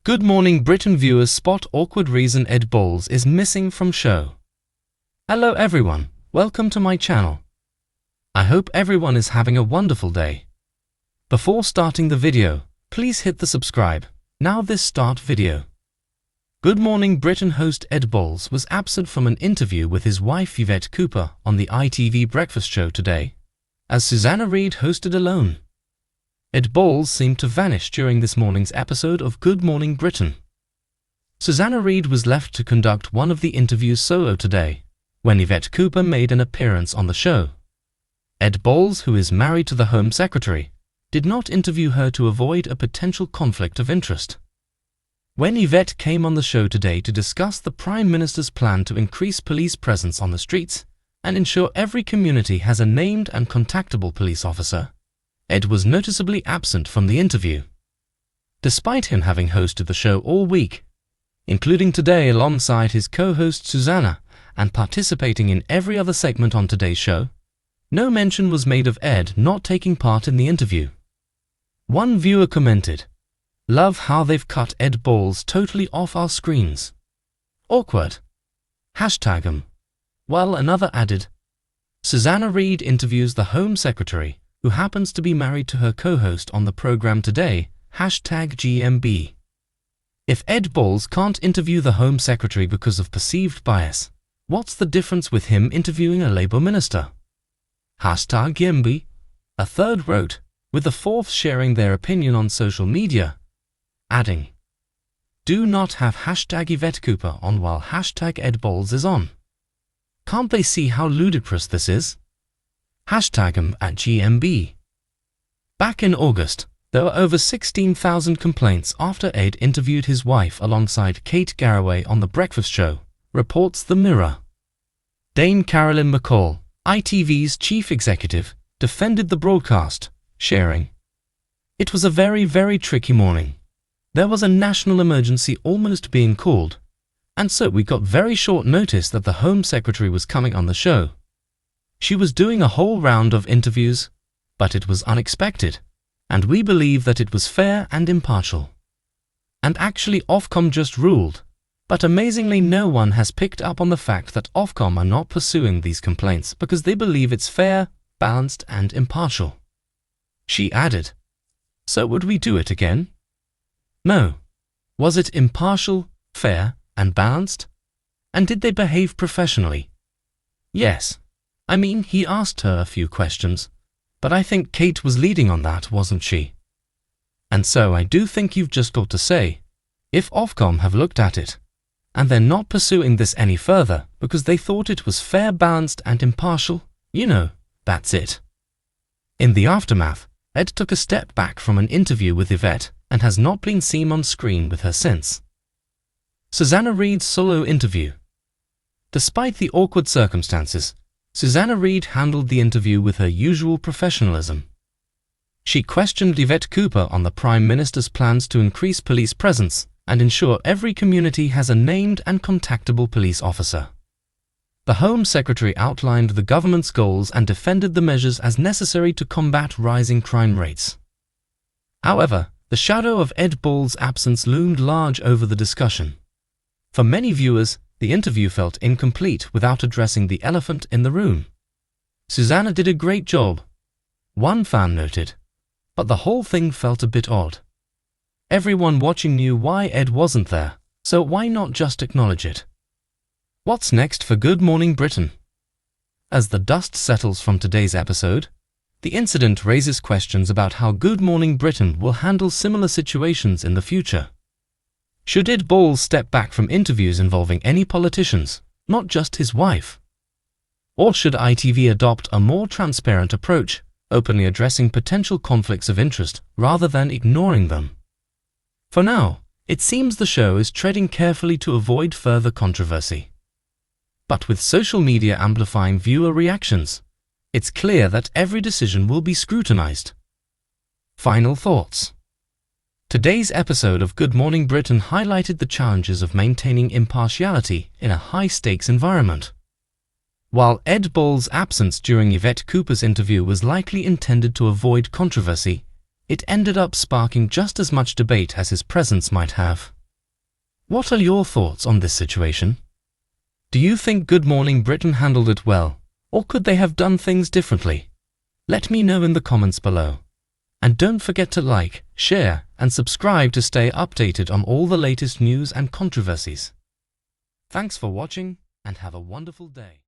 Good Morning Britain viewers spot awkward reason Ed Balls is missing from show. Hello everyone, welcome to my channel. I hope everyone is having a wonderful day. Before starting the video, please hit the subscribe. Now this start video. Good Morning Britain host Ed Balls was absent from an interview with his wife Yvette Cooper on the ITV breakfast show today, as Susanna Reid hosted alone. Ed Balls seemed to vanish during this morning's episode of Good Morning Britain. Susanna Reid was left to conduct one of the interviews solo today, when Yvette Cooper made an appearance on the show. Ed Balls, who is married to the Home Secretary, did not interview her to avoid a potential conflict of interest. When Yvette came on the show today to discuss the Prime Minister's plan to increase police presence on the streets and ensure every community has a named and contactable police officer, Ed was noticeably absent from the interview. Despite him having hosted the show all week, including today alongside his co-host Susanna and participating in every other segment on today's show, no mention was made of Ed not taking part in the interview. One viewer commented, "Love how they've cut Ed Balls totally off our screens. Awkward. #him." While another added, "Susanna Reid interviews the Home Secretary, who happens to be married to her co-host on the program today, #GMB. If Ed Balls can't interview the Home Secretary because of perceived bias, what's the difference with him interviewing a Labour minister? #GMB, a third wrote, with the fourth sharing their opinion on social media, adding, "Do not have #Yvette Cooper on while #Ed Balls is on. Can't they see how ludicrous this is? #him at GMB." Back in August, there were over 16,000 complaints after Ed interviewed his wife alongside Kate Garraway on The Breakfast Show, reports The Mirror. Dame Carolyn McCall, ITV's chief executive, defended the broadcast, sharing, "It was a very, very tricky morning. There was a national emergency almost being called, and so we got very short notice that the Home Secretary was coming on the show. She was doing a whole round of interviews, but it was unexpected, and we believe that it was fair and impartial. And actually Ofcom just ruled, but amazingly no one has picked up on the fact that Ofcom are not pursuing these complaints because they believe it's fair, balanced and impartial." She added, "So would we do it again? No. Was it impartial, fair and balanced? And did they behave professionally? Yes. I mean, he asked her a few questions, but I think Kate was leading on that, wasn't she? And so I do think you've just got to say, if Ofcom have looked at it, and they're not pursuing this any further because they thought it was fair, balanced and impartial, that's it." In the aftermath, Ed took a step back from an interview with Yvette and has not been seen on screen with her since. Susanna Reid's solo interview. Despite the awkward circumstances, Susanna Reid handled the interview with her usual professionalism. She questioned Yvette Cooper on the Prime Minister's plans to increase police presence and ensure every community has a named and contactable police officer. The Home Secretary outlined the government's goals and defended the measures as necessary to combat rising crime rates. However, the shadow of Ed Balls' absence loomed large over the discussion. For many viewers, the interview felt incomplete without addressing the elephant in the room. "Susanna did a great job," one fan noted, "but the whole thing felt a bit odd. Everyone watching knew why Ed wasn't there, so why not just acknowledge it?" What's next for Good Morning Britain? As the dust settles from today's episode, the incident raises questions about how Good Morning Britain will handle similar situations in the future. Should Ed Balls step back from interviews involving any politicians, not just his wife? Or should ITV adopt a more transparent approach, openly addressing potential conflicts of interest rather than ignoring them? For now, it seems the show is treading carefully to avoid further controversy. But with social media amplifying viewer reactions, it's clear that every decision will be scrutinized. Final thoughts. Today's episode of Good Morning Britain highlighted the challenges of maintaining impartiality in a high-stakes environment. While Ed Balls' absence during Yvette Cooper's interview was likely intended to avoid controversy, it ended up sparking just as much debate as his presence might have. What are your thoughts on this situation? Do you think Good Morning Britain handled it well, or could they have done things differently? Let me know in the comments below. And don't forget to like, share, and subscribe to stay updated on all the latest news and controversies. Thanks for watching, and have a wonderful day.